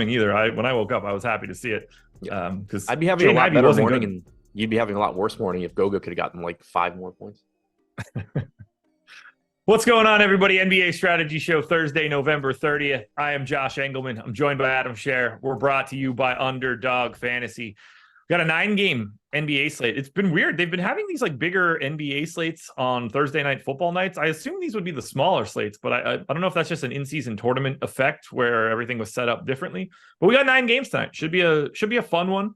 either. When I woke up, I was happy to see it. Yeah. Because I'd be having a Jaden lot Ivey better wasn't morning, good. and you'd be having a lot worse morning if Goga could have gotten like 5 more points. What's going on, everybody? NBA Strategy Show, Thursday, November 30th. I am Josh Engleman. I'm joined by Adam Scherer. We're brought to you by Underdog Fantasy. We got a 9-game NBA slate. It's been weird. They've been having these like bigger NBA slates on Thursday night football nights. I assume these would be the smaller slates, but I don't know if that's just an in-season tournament effect where everything was set up differently. But we got 9 games tonight. Should be a fun one.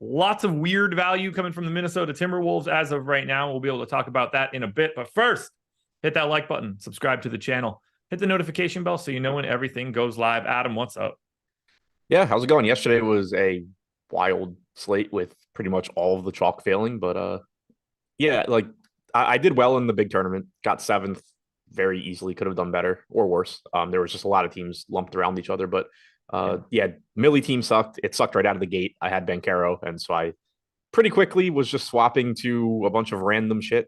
Lots of weird value coming from the Minnesota Timberwolves as of right now. We'll be able to talk about that in a bit. But first, hit that like button, subscribe to the channel, hit the notification bell so you know when everything goes live. Adam, what's up? Yeah, how's it going? Yesterday was a wild slate with pretty much all of the chalk failing, but yeah, like I did well in the big tournament, got 7th very easily, could have done better or worse. There was just a lot of teams lumped around each other, but yeah, Millie team sucked. It sucked right out of the gate. I had Bankero, and so I pretty quickly was just swapping to a bunch of random shit.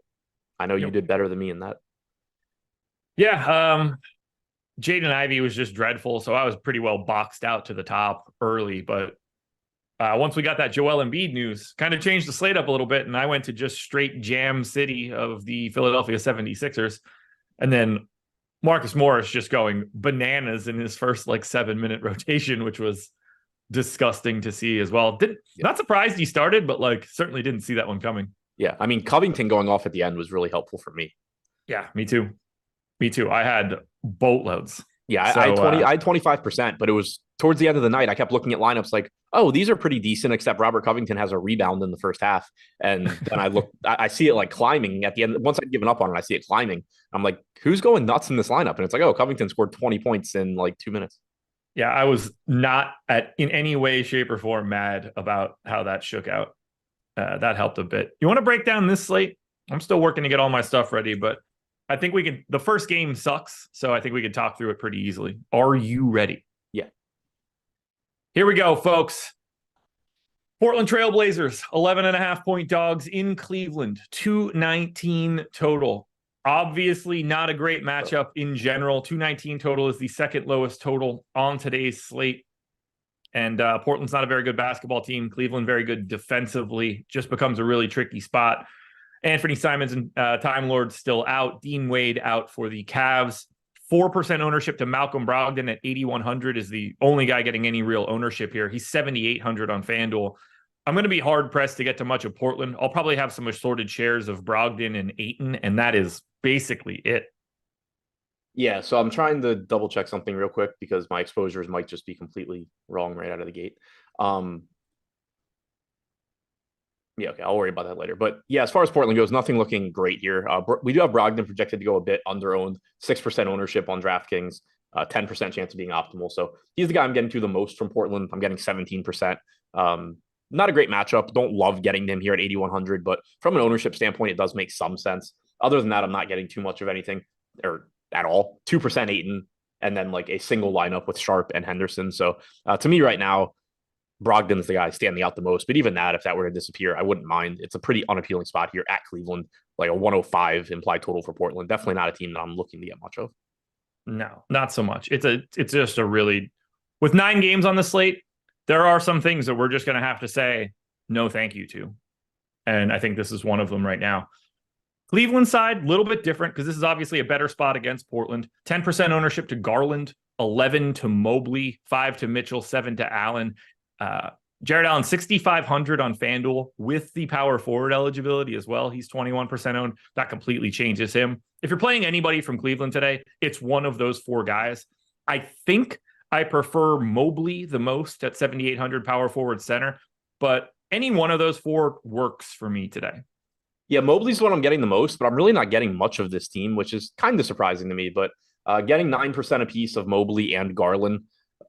I know you did better than me in that. Yeah, Jaden Ivey was just dreadful, so I was pretty well boxed out to the top early. But once we got that Joel Embiid news, kind of changed the slate up a little bit, and I went to just straight jam city of the Philadelphia 76ers. And then Marcus Morris just going bananas in his first like 7-minute rotation, which was disgusting to see as well. Not surprised he started, but like certainly didn't see that one coming. Yeah, I mean, Covington going off at the end was really helpful for me. Yeah, me too. Me too. I had boatloads. Yeah, so, I had 25%, but it was towards the end of the night. I kept looking at lineups like, oh, these are pretty decent, except Robert Covington has a rebound in the first half. And then I see it like climbing at the end. Once I'd given up on it, I see it climbing. I'm like, who's going nuts in this lineup? And it's like, oh, Covington scored 20 points in like 2 minutes. Yeah, I was not in any way, shape, or form mad about how that shook out. That helped a bit. You want to break down this slate? I'm still working to get all my stuff ready, but I think we can. The first game sucks, so I think we can talk through it pretty easily. Are you ready? Yeah. Here we go, folks. Portland Trailblazers, 11.5-point dogs in Cleveland, 219 total. Obviously not a great matchup in general. 219 total is the second lowest total on today's slate. And Portland's not a very good basketball team. Cleveland very good defensively. Just becomes a really tricky spot. Anthony Simons and Time Lord still out. Dean Wade out for the Cavs. 4% ownership to Malcolm Brogdon at 8,100 is the only guy getting any real ownership here. He's 7,800 on FanDuel. I'm going to be hard-pressed to get to much of Portland. I'll probably have some assorted shares of Brogdon and Ayton, and that is basically it. Yeah, so I'm trying to double-check something real quick because my exposures might just be completely wrong right out of the gate. Yeah, okay, I'll worry about that later. But yeah, as far as Portland goes, nothing looking great here. We do have Brogdon projected to go a bit under-owned, 6% ownership on DraftKings, 10% chance of being optimal. So he's the guy I'm getting to the most from Portland. I'm getting 17%. Not a great matchup. Don't love getting him here at 8,100, but from an ownership standpoint, it does make some sense. Other than that, I'm not getting too much of anything or at all. 2% Ayton, and then like a single lineup with Sharp and Henderson. So to me right now, Brogdon's the guy standing out the most, but even that, if that were to disappear, I wouldn't mind. It's a pretty unappealing spot here at Cleveland, like a 105 implied total for Portland. Definitely not a team that I'm looking to get much of. No, not so much. It's just a really, with 9 games on the slate, there are some things that we're just going to have to say no thank you to. And I think this is one of them right now. Cleveland side, a little bit different because this is obviously a better spot against Portland. 10% ownership to Garland, 11 to Mobley, 5 to Mitchell, 7 to Allen. Jared Allen, 6,500 on FanDuel with the power forward eligibility as well. He's 21% owned. That completely changes him. If you're playing anybody from Cleveland today, it's one of those 4 guys. I think I prefer Mobley the most at 7,800 power forward center, but any one of those 4 works for me today. Yeah, Mobley's the one I'm getting the most, but I'm really not getting much of this team, which is kind of surprising to me. But getting 9% a piece of Mobley and Garland,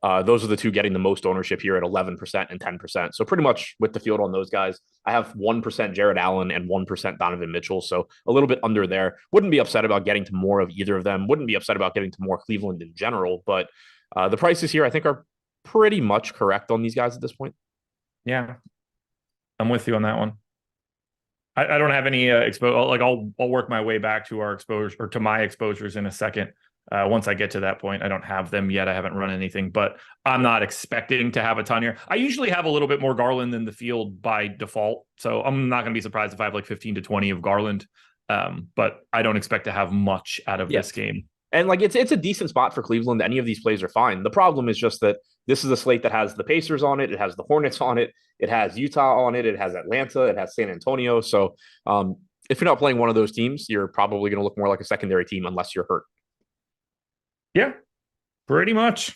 those are the 2 getting the most ownership here at 11% and 10%. So pretty much with the field on those guys. I have 1% Jared Allen and 1% Donovan Mitchell. So a little bit under there. Wouldn't be upset about getting to more of either of them. Wouldn't be upset about getting to more Cleveland in general. But the prices here, I think, are pretty much correct on these guys at this point. Yeah, I'm with you on that one. I don't have any exposure. Like I'll work my way back to our exposure or to my exposures in a second. Once I get to that point, I don't have them yet. I haven't run anything, but I'm not expecting to have a ton here. I usually have a little bit more Garland than the field by default. So I'm not going to be surprised if I have like 15 to 20 of Garland. But I don't expect to have much out of this game. And like it's a decent spot for Cleveland. Any of these plays are fine. The problem is just that this is a slate that has the Pacers on it, it has the Hornets on it, it has Utah on it, it has Atlanta, it has San Antonio. So if you're not playing one of those teams, you're probably going to look more like a secondary team unless you're hurt. Yeah, pretty much.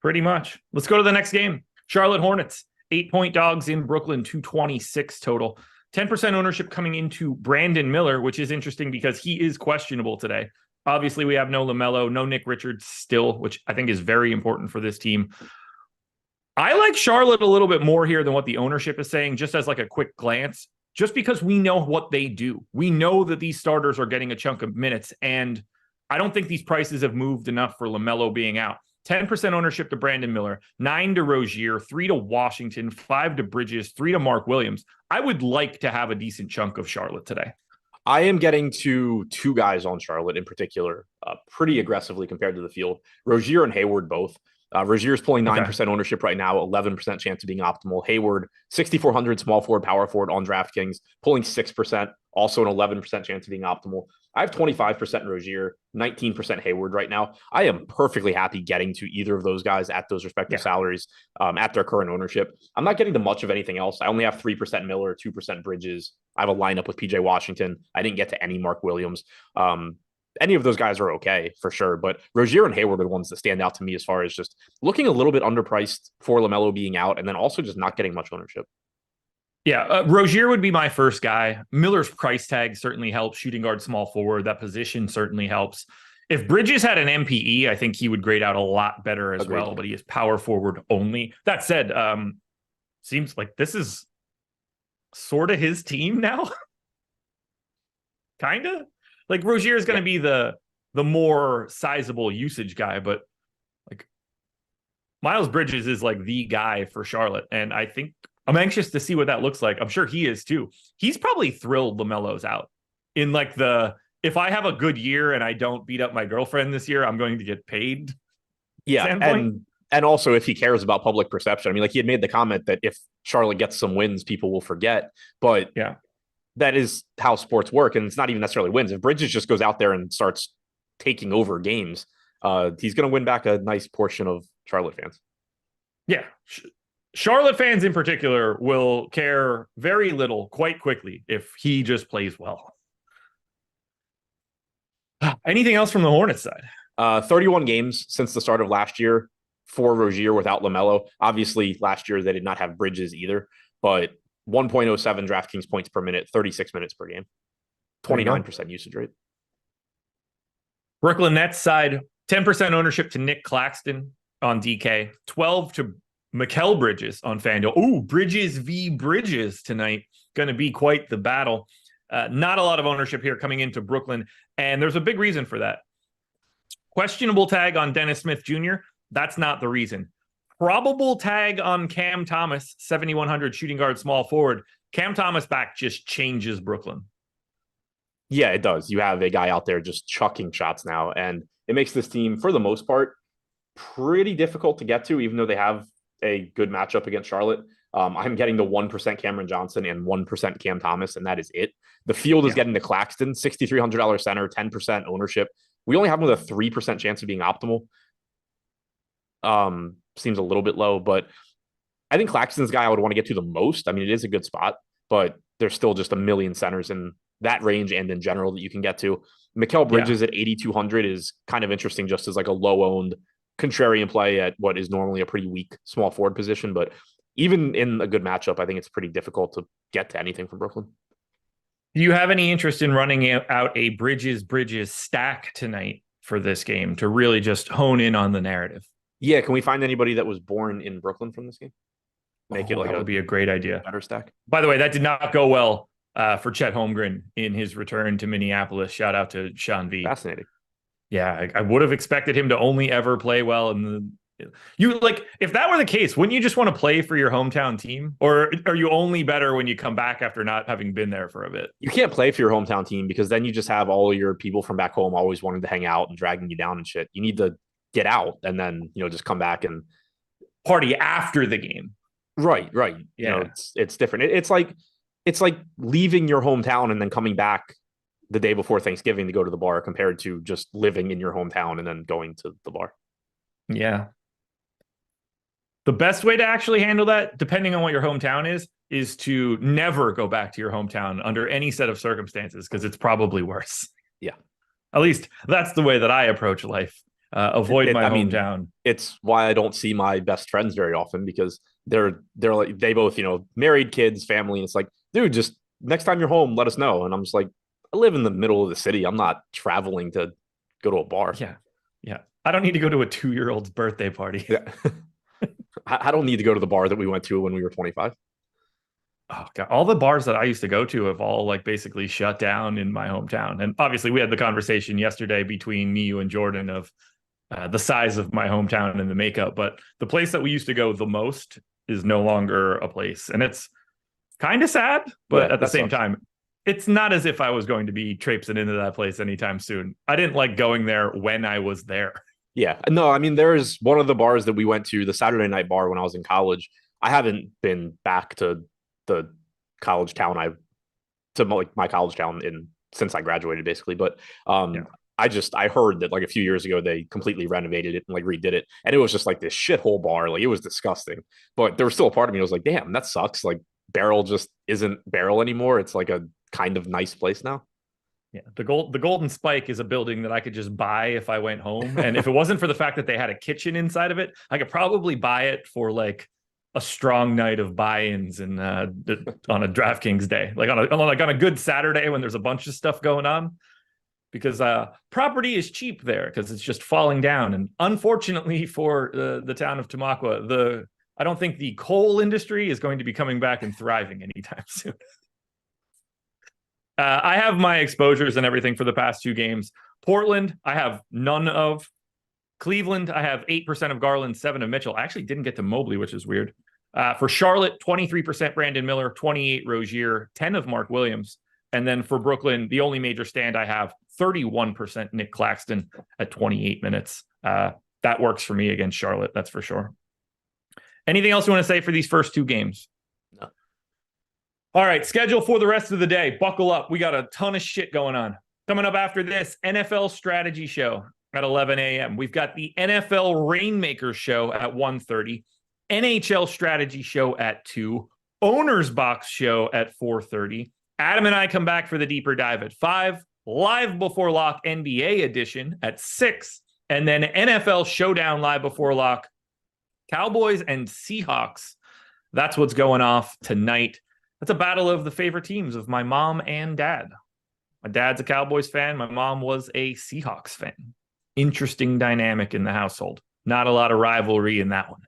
Pretty much. Let's go to the next game. Charlotte Hornets, 8-point dogs in Brooklyn, 226 total. 10% ownership coming into Brandon Miller, which is interesting because he is questionable today. Obviously, we have no LaMelo, no Nick Richards still, which I think is very important for this team. I like Charlotte a little bit more here than what the ownership is saying, just as like a quick glance, just because we know what they do. We know that these starters are getting a chunk of minutes, and I don't think these prices have moved enough for LaMelo being out. 10% ownership to Brandon Miller, 9 to Rozier, 3 to Washington, 5 to Bridges, 3 to Mark Williams. I would like to have a decent chunk of Charlotte today. I am getting to two guys on Charlotte in particular, pretty aggressively compared to the field. Rozier and Hayward both. Rozier's pulling 9% ownership right now, 11% chance of being optimal. Hayward, 6,400 small forward, power forward on DraftKings, pulling 6%, also an 11% chance of being optimal. I have 25% Rozier, 19% Hayward right now. I am perfectly happy getting to either of those guys at those respective salaries at their current ownership. I'm not getting to much of anything else. I only have 3% Miller, 2% Bridges. I have a lineup with PJ Washington. I didn't get to any Mark Williams. Any of those guys are okay for sure, but Rozier and Hayward are the ones that stand out to me as far as just looking a little bit underpriced for LaMelo being out, and then also just not getting much ownership. Yeah, Rozier would be my first guy. Miller's price tag certainly helps. Shooting guard, small forward, that position certainly helps. If Bridges had an MPE, I think he would grade out a lot better as well, but he is power forward only. That said, seems like this is sort of his team now. Kind of. Like Rozier is going to be the more sizable usage guy, but like Miles Bridges is like the guy for Charlotte. And I think I'm anxious to see what that looks like. I'm sure he is too. He's probably thrilled LaMelo's out in like if I have a good year and I don't beat up my girlfriend this year, I'm going to get paid. Yeah. And also if he cares about public perception, I mean, like he had made the comment that if Charlotte gets some wins, people will forget, but yeah. That is how sports work, and it's not even necessarily wins. If Bridges just goes out there and starts taking over games, he's going to win back a nice portion of Charlotte fans. Yeah. Charlotte fans in particular will care very little quite quickly if he just plays well. Anything else from the Hornets side? 31 games since the start of last year for Rozier without LaMelo. Obviously, last year they did not have Bridges either, but 1.07 DraftKings points per minute, 36 minutes per game, 29% usage rate. Brooklyn Nets side, 10% ownership to Nick Claxton on DK, 12 to Mikal Bridges on FanDuel. Ooh, Bridges v. Bridges tonight. Going to be quite the battle. Not a lot of ownership here coming into Brooklyn, and there's a big reason for that. Questionable tag on Dennis Smith Jr. That's not the reason. Probable tag on Cam Thomas, 7,100 shooting guard, small forward. Cam Thomas back just changes Brooklyn. Yeah, it does. You have a guy out there just chucking shots now, and it makes this team, for the most part, pretty difficult to get to, even though they have a good matchup against Charlotte. I'm getting the 1% Cameron Johnson and 1% Cam Thomas, and that is it. The field is getting to Claxton, $6,300 center, 10% ownership. We only have him with a 3% chance of being optimal. Seems a little bit low, but I think Claxton's guy I would want to get to the most. I mean, it is a good spot, but there's still just a million centers in that range and in general that you can get to. Mikal Bridges at 8,200 is kind of interesting just as like a low-owned contrarian play at what is normally a pretty weak small forward position. But even in a good matchup, I think it's pretty difficult to get to anything from Brooklyn. Do you have any interest in running out a Bridges stack tonight for this game to really just hone in on the narrative? Yeah, can we find anybody that was born in Brooklyn from this game? Make it like that would be a great idea. Better stack. By the way, that did not go well for Chet Holmgren in his return to Minneapolis. Shout out to Sean V. Fascinating. Yeah, I would have expected him to only ever play well in the You like, if that were the case, wouldn't you just want to play for your hometown team? Or are you only better when you come back after not having been there for a bit? You can't play for your hometown team because then you just have all your people from back home always wanting to hang out and dragging you down and shit. You need to get out and then, just come back and party after the game. Right. Yeah. It's different. It's like leaving your hometown and then coming back the day before Thanksgiving to go to the bar compared to just living in your hometown and then going to the bar. Yeah. The best way to actually handle that, depending on what your hometown is to never go back to your hometown under any set of circumstances, because it's probably worse. Yeah. At least that's the way that I approach life. Avoid my hometown. It's why I don't see my best friends very often, because they're like, they both, married, kids, family. And it's like, dude, just next time you're home, let us know. And I'm just like, I live in the middle of the city. I'm not traveling to go to a bar. Yeah. I don't need to go to a 2-year-old's birthday party. Yeah. I don't need to go to the bar that we went to when we were 25. Oh God, all the bars that I used to go to have all like basically shut down in my hometown. And obviously we had the conversation yesterday between me, you, and Jordan of the size of my hometown and the makeup. But the place that we used to go the most is no longer a place. And it's kind of sad, but at the same time, it's not as if I was going to be traipsing into that place anytime soon. I didn't like going there when I was there. Yeah, no, I mean, there's one of the bars that we went to, the Saturday night bar when I was in college. I haven't been back to the college town my college town since I graduated, basically. But I heard that like a few years ago they completely renovated it and like redid it, and it was just like this shithole bar. Like, it was disgusting. But there was still a part of me that was like, damn, that sucks. Like, Barrel just isn't Barrel anymore. It's like a kind of nice place now. Yeah, the Golden Spike is a building that I could just buy if I went home. And if it wasn't for the fact that they had a kitchen inside of it, I could probably buy it for like a strong night of buy-ins and on a DraftKings day, like on a good Saturday when there's a bunch of stuff going on, because property is cheap there because it's just falling down. And unfortunately for the town of Tamaqua, I don't think the coal industry is going to be coming back and thriving anytime soon. I have my exposures and everything for the past 2 games. Portland, I have none of. Cleveland, I have 8% of Garland, 7 of Mitchell. I actually didn't get to Mobley, which is weird. For Charlotte, 23% Brandon Miller, 28 Rozier, 10 of Mark Williams. And then for Brooklyn, the only major stand I have, 31% Nick Claxton at 28 minutes. That works for me against Charlotte, that's for sure. Anything else you want to say for these first 2 games? No. All right, schedule for the rest of the day. Buckle up. We got a ton of shit going on. Coming up after this, NFL strategy show at 11 a.m. We've got the NFL Rainmaker show at 1:30, NHL strategy show at 2, Owners Box show at 4:30. Adam and I come back for the deeper dive at 5, Live Before Lock NBA edition at 6, and then NFL Showdown Live Before Lock, Cowboys and Seahawks. That's what's going off tonight. That's a battle of the favorite teams of my mom and dad. My dad's a Cowboys fan. My mom was a Seahawks fan. Interesting dynamic in the household. Not a lot of rivalry in that one.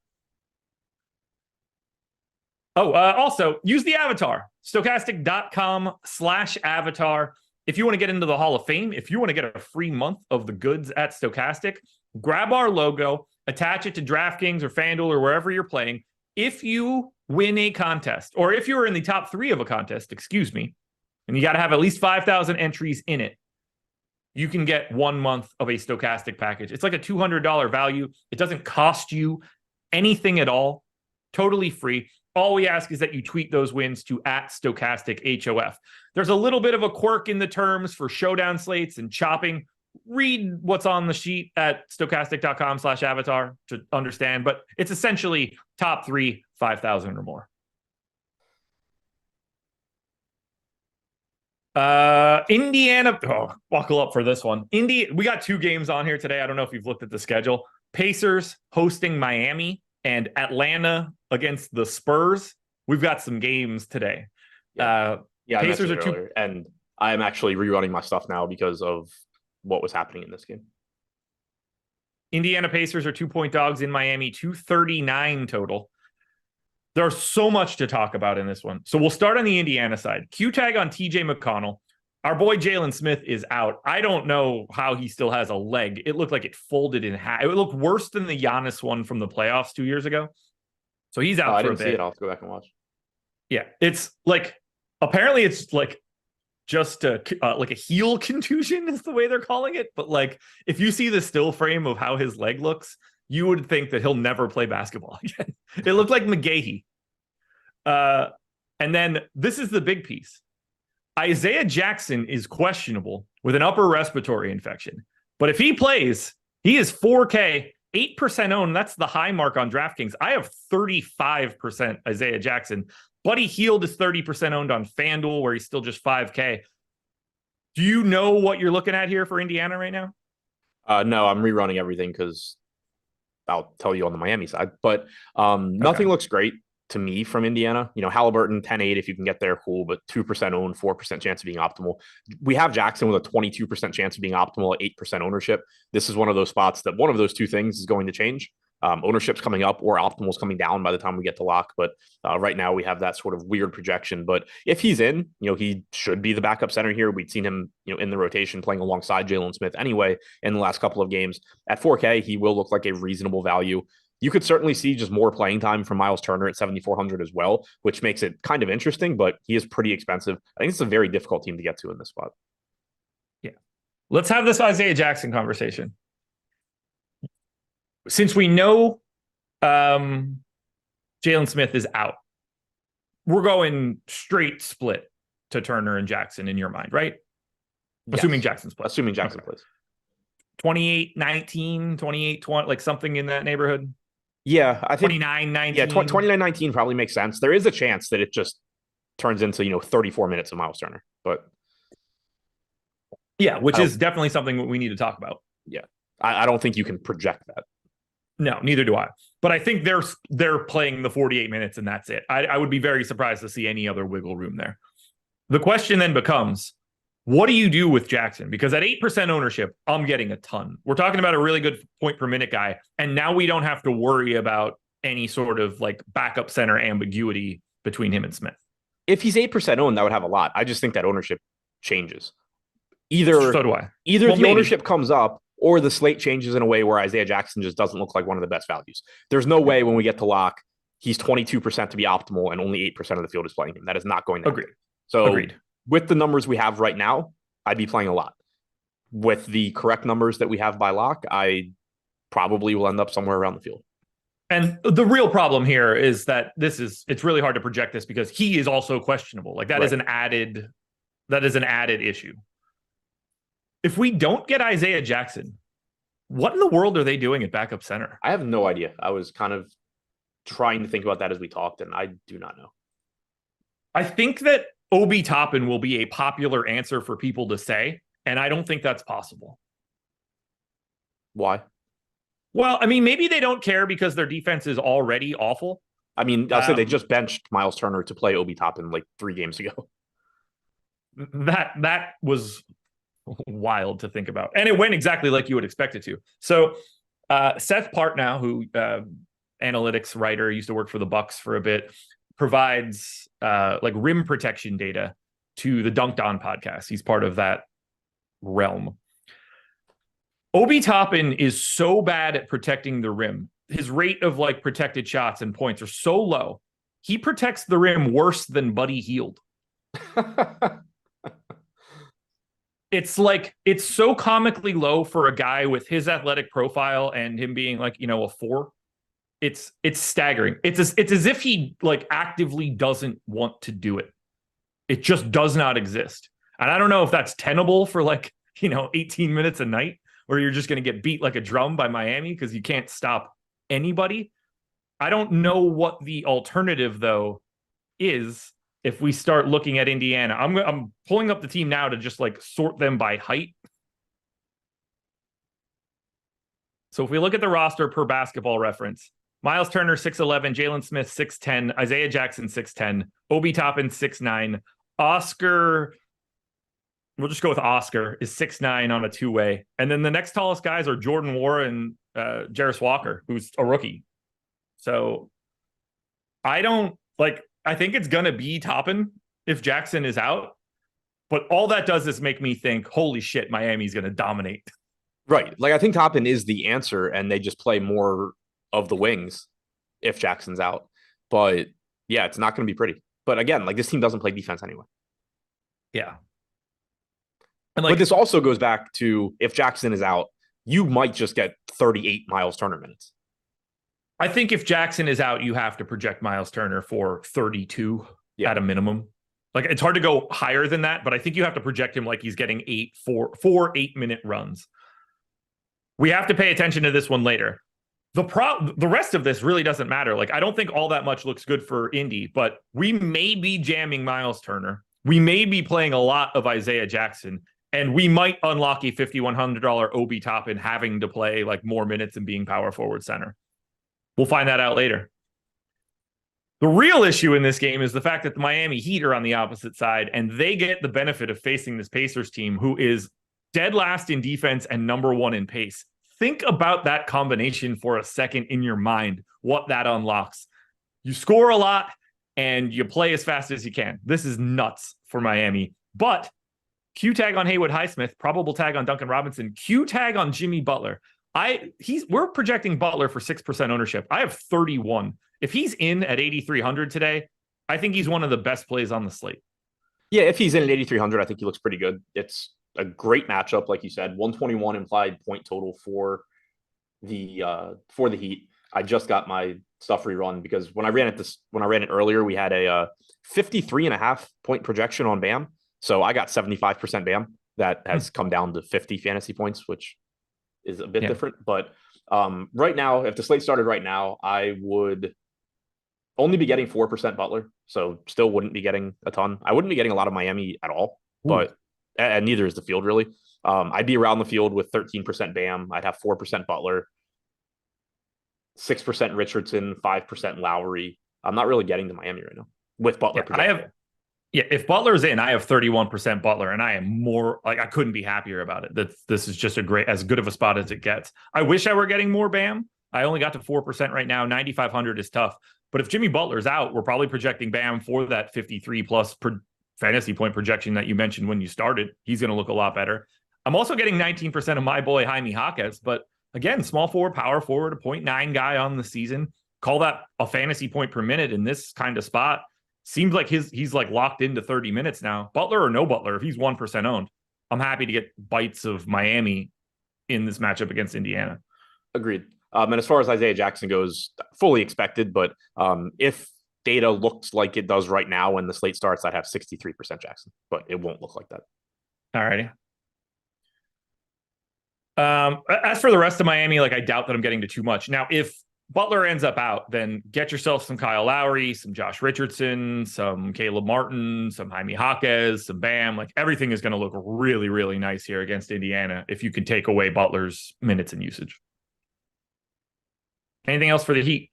Also, use the avatar. Stokastic.com/avatar. If you want to get into the Hall of Fame, if you want to get a free month of the goods at Stokastic, grab our logo, attach it to DraftKings or FanDuel or wherever you're playing. If you win a contest, or if you're in the top 3 of a contest, and you got to have at least 5,000 entries in it, you can get 1 month of a Stokastic package. It's like a $200 value. It doesn't cost you anything at all. Totally free. All we ask is that you tweet those wins to @StokasticHOF. There's a little bit of a quirk in the terms for showdown slates and chopping. Read what's on the sheet at stokastic.com/avatar to understand, but it's essentially top 3, 5,000 or more. Indiana, buckle up for this one. We got 2 games on here today. I don't know if you've looked at the schedule. Pacers hosting Miami and Atlanta against the Spurs. We've got some games today. Pacers are 2, and I'm actually rerunning my stuff now because of what was happening in this game. Indiana Pacers are 2-point dogs in Miami, 239 total. There's so much to talk about in this one. So we'll start on the Indiana side. Q-tag on TJ McConnell. Our boy Jalen Smith is out. I don't know how he still has a leg. It looked like it folded in half. It looked worse than the Giannis one from the playoffs 2 years ago. So he's out for a bit. I didn't see it. I'll have to go back and watch. Yeah, it's like apparently it's like just like a heel contusion is the way they're calling it. But like if you see the still frame of how his leg looks, you would think that he'll never play basketball again. It looked like McGahee. And then this is the big piece. Isaiah Jackson is questionable with an upper respiratory infection. But if he plays, he is 4K, 8% owned. That's the high mark on DraftKings. I have 35% Isaiah Jackson. Buddy Hield is 30% owned on FanDuel, where he's still just 5K. Do you know what you're looking at here for Indiana right now? No, I'm rerunning everything because I'll tell you on the Miami side. But nothing looks great to me from Indiana. You know, Halliburton 10-8 if you can get there, cool, but 2% owned, 4% chance of being optimal. We have Jackson with a 22% chance of being optimal at 8% ownership. This is one of those spots that one of those two things is going to change. Ownership's coming up or optimal's coming down by the time we get to lock. But right now we have that sort of weird projection. But if he's in, you know, he should be the backup center here. We'd seen him, you know, in the rotation playing alongside Jalen Smith anyway in the last couple of games. At 4K, he will look like a reasonable value. You could certainly see just more playing time from Miles Turner at 7,400 as well, which makes it kind of interesting, but he is pretty expensive. I think it's a very difficult team to get to in this spot. Yeah. Let's have this Isaiah Jackson conversation. Since we know Jalen Smith is out, we're going straight split to Turner and Jackson in your mind, right? Yes. Assuming Jackson's plays. Assuming Jackson plays. 28-19, 28-20, like something in that neighborhood. Yeah, I think 29-19. Yeah, 29-19 probably makes sense. There is a chance that it just turns into, you know, 34 minutes of Miles Turner, but yeah, which is definitely something we need to talk about. Yeah, I don't think you can project that. No, neither do I. But I think they're playing the 48 minutes and that's it. I would be very surprised to see any other wiggle room there. The question then becomes, what do you do with Jackson? Because at 8% ownership, I'm getting a ton. We're talking about a really good point per minute guy. And now we don't have to worry about any sort of like backup center ambiguity between him and Smith. If he's 8% owned, that would have a lot. I just think that ownership changes. So do I. Either the ownership comes up or the slate changes in a way where Isaiah Jackson just doesn't look like one of the best values. There's no way when we get to lock, he's 22% to be optimal and only 8% of the field is playing him. That is not going to happen. Agreed. With the numbers we have right now, I'd be playing a lot. With the correct numbers that we have by lock, I probably will end up somewhere around the field. And the real problem here is that it's really hard to project this because he is also questionable. Like that is an added issue. If we don't get Isaiah Jackson, what in the world are they doing at backup center? I have no idea. I was kind of trying to think about that as we talked, and I do not know. I think that Obi Toppin will be a popular answer for people to say, and I don't think that's possible. Why? Well, I mean, maybe they don't care because their defense is already awful. I mean, I'll say they just benched Miles Turner to play Obi Toppin like 3 games ago. That was wild to think about. And it went exactly like you would expect it to. So Seth Partnow, who analytics writer, used to work for the Bucks for a bit, provides like rim protection data to the Dunked On podcast. He's part of that realm. Obi Toppin is so bad at protecting the rim. His rate of like protected shots and points are so low. He protects the rim worse than Buddy Hield. It's like, it's so comically low for a guy with his athletic profile and him being like, you know, a 4. It's staggering. It's as if he like actively doesn't want to do it. It just does not exist. And I don't know if that's tenable for like, you know, 18 minutes a night where you're just going to get beat like a drum by Miami because you can't stop anybody. I don't know what the alternative though is if we start looking at Indiana. I'm pulling up the team now to just like sort them by height. So if we look at the roster per Basketball Reference, Miles Turner 6'11", Jalen Smith 6'10", Isaiah Jackson 6'10", Obi Toppin 6'9", Oscar, we'll just go with Oscar, is 6'9" on a 2-way. And then the next tallest guys are Jordan Wara and Jarris Walker, who's a rookie. So I think it's going to be Toppin if Jackson is out. But all that does is make me think, holy shit, Miami's going to dominate. Right. Like, I think Toppin is the answer, and they just play more of the wings if Jackson's out. But yeah, it's not going to be pretty. But again, like, this team doesn't play defense anyway. Yeah. And like, but this also goes back to, if Jackson is out, you might just get 38 Miles Turner minutes. I think if Jackson is out, you have to project Miles Turner for 32 at a minimum. Like, it's hard to go higher than that, but I think you have to project him like he's getting 4 8-minute runs. We have to pay attention to this one later. The rest of this really doesn't matter. Like, I don't think all that much looks good for Indy, but we may be jamming Miles Turner. We may be playing a lot of Isaiah Jackson, and we might unlock a $5,100 Obi Toppin having to play like more minutes and being power forward center. We'll find that out later. The real issue in this game is the fact that the Miami Heat are on the opposite side, and they get the benefit of facing this Pacers team, who is dead last in defense and number 1 in pace. Think about that combination for a second in your mind, what that unlocks. You score a lot and you play as fast as you can. This is nuts for Miami. But Q tag on Haywood Highsmith, probable tag on Duncan Robinson, Q tag on Jimmy Butler. We're projecting Butler for 6% ownership. I have 31. If he's in at 8,300 today, I think he's one of the best plays on the slate. Yeah, if he's in at 8,300, I think he looks pretty good. It's a great matchup, like you said. 121 implied point total for the Heat. I just got my stuff rerun because when I ran it earlier, we had a 53.5 point projection on Bam. So I got 75% Bam. That has come down to 50 fantasy points, which is a bit different. But right now, if the slate started right now, I would only be getting 4% Butler. So still wouldn't be getting a ton. I wouldn't be getting a lot of Miami at all, but and neither is the field really. I'd be around the field with 13% Bam. I'd have 4% Butler, 6% Richardson, 5% Lowry. I'm not really getting to Miami right now with Butler. If Butler's in, I have 31% Butler, and I am more like, I couldn't be happier about it. This is just as good of a spot as it gets. I wish I were getting more Bam. I only got to 4% right now. 9,500 is tough. But if Jimmy Butler's out, we're probably projecting Bam for that 53 plus per fantasy point projection that you mentioned when you started. He's going to look a lot better. I'm also getting 19% of my boy Jaime Jaquez, but again, small forward, power forward, a 0.9 guy on the season. Call that a fantasy point per minute in this kind of spot. Seems like he's like locked into 30 minutes now. Butler or no Butler, if he's 1% owned, I'm happy to get bites of Miami in this matchup against Indiana. Agreed. And as far as Isaiah Jackson goes, fully expected. But if data looks like it does right now when the slate starts, I'd have 63% Jackson, but it won't look like that. All righty. As for the rest of Miami, like, I doubt that I'm getting to too much. Now, if Butler ends up out, then get yourself some Kyle Lowry, some Josh Richardson, some Caleb Martin, some Jaime Jaquez, some Bam. Like, everything is going to look really, really nice here against Indiana if you can take away Butler's minutes and usage. Anything else for the Heat?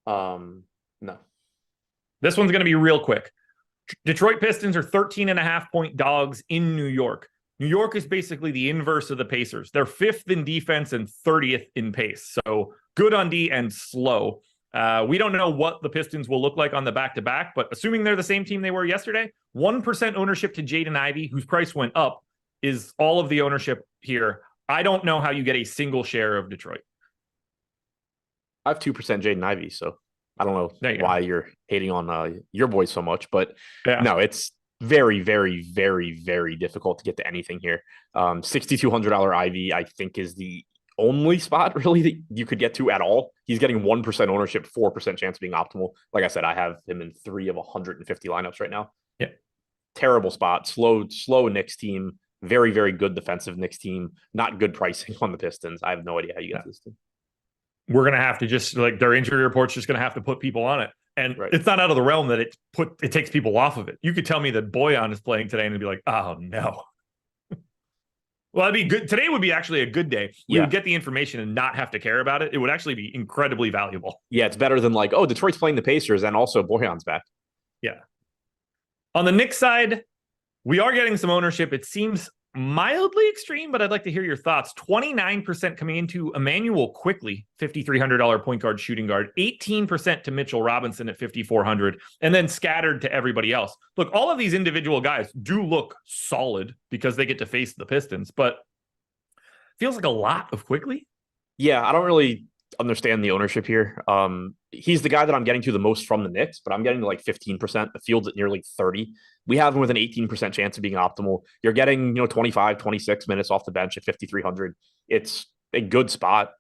No. This one's going to be real quick. Detroit Pistons are 13.5 point dogs in New York. New York is basically the inverse of the Pacers. They're 5th in defense and 30th in pace. So good on D and slow. We don't know what the Pistons will look like on the back-to-back, but assuming they're the same team they were yesterday, 1% ownership to Jaden Ivey, whose price went up, is all of the ownership here. I don't know how you get a single share of Detroit. I have 2% Jaden Ivey, so I don't know why you're hating on your boys so much, but no, it's very, very, very, very difficult to get to anything here. $6,200 Ivy, I think, is the only spot really that you could get to at all. He's getting 1% ownership, 4% chance of being optimal. Like I said, I have him in 3 of 150 lineups right now. Yeah. Terrible spot. Slow Knicks team. Very, very good defensive Knicks team. Not good pricing on the Pistons. I have no idea how you get this team. We're going to have to just, like, their injury report's just going to have to put people on it. And it's not out of the realm that it takes people off of it. You could tell me that Boyan is playing today and it'd be like, oh no. Well, that'd be good. Today would be actually a good day. We would get the information and not have to care about it. It would actually be incredibly valuable. Yeah, it's better than like, oh, Detroit's playing the Pacers and also Boyan's back. Yeah. On the Knicks side, we are getting some ownership. It seems mildly extreme, but I'd like to hear your thoughts. 29% coming into Emmanuel Quickly, $5,300 point guard, shooting guard, 18% to Mitchell Robinson at 5,400, and then scattered to everybody else. Look, all of these individual guys do look solid because they get to face the Pistons, but feels like a lot of Quickly. Yeah, I don't really understand the ownership here. He's the guy that I'm getting to the most from the Knicks, but I'm getting to like 15%. The field's at nearly 30. We have him with an 18% chance of being optimal. You're getting, 25, 26 minutes off the bench at 5,300. It's a good spot.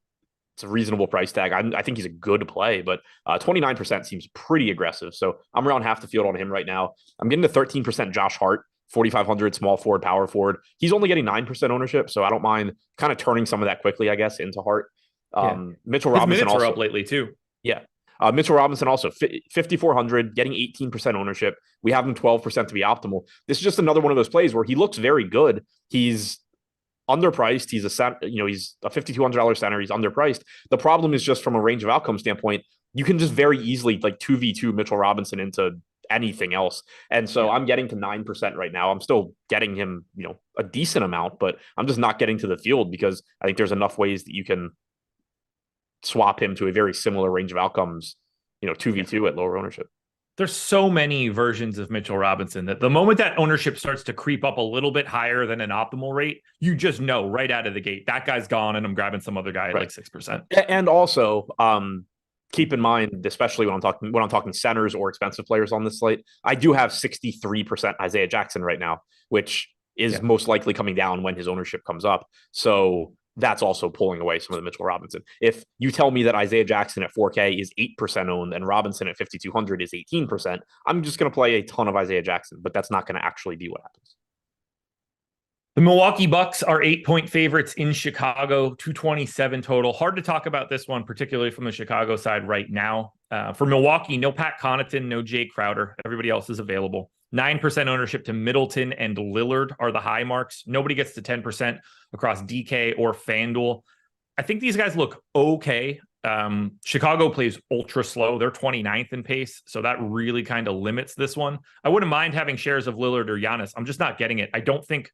It's a reasonable price tag. I think he's a good play, but 29% seems pretty aggressive. So I'm around half the field on him right now. I'm getting to 13% Josh Hart, 4,500 small forward, power forward. He's only getting 9% ownership, so I don't mind kind of turning some of that quickly, I guess, into Hart. Mitchell Robinson minutes also are up lately too. Yeah. Mitchell Robinson also 5,400, getting 18% ownership. We have him 12% to be optimal. This is just another one of those plays where he looks very good. He's underpriced. He's he's a $5,200 center. He's underpriced. The problem is just from a range of outcome standpoint, you can just very easily like 2v2 Mitchell Robinson into anything else. And so I'm getting to 9% right now. I'm still getting him, a decent amount, but I'm just not getting to the field because I think there's enough ways that you can swap him to a very similar range of outcomes, 2v2 at lower ownership. There's so many versions of Mitchell Robinson that the moment that ownership starts to creep up a little bit higher than an optimal rate, you just know right out of the gate, that guy's gone and I'm grabbing some other guy at like 6%. And also, keep in mind, especially when I'm talking centers or expensive players on this slate, I do have 63% Isaiah Jackson right now, which is most likely coming down when his ownership comes up. So that's also pulling away some of the Mitchell Robinson. If you tell me that Isaiah Jackson at 4K is 8% owned and Robinson at 5,200 is 18%, I'm just going to play a ton of Isaiah Jackson, but that's not going to actually be what happens. The Milwaukee Bucks are 8-point favorites in Chicago, 227 total. Hard to talk about this one, particularly from the Chicago side right now. For Milwaukee, no Pat Connaughton, no Jay Crowder. Everybody else is available. 9% ownership to Middleton and Lillard are the high marks. Nobody gets to 10% across DK or FanDuel. I think these guys look okay. Chicago plays ultra slow. They're 29th in pace, so that really kind of limits this one. I wouldn't mind having shares of Lillard or Giannis. I'm just not getting it. I don't think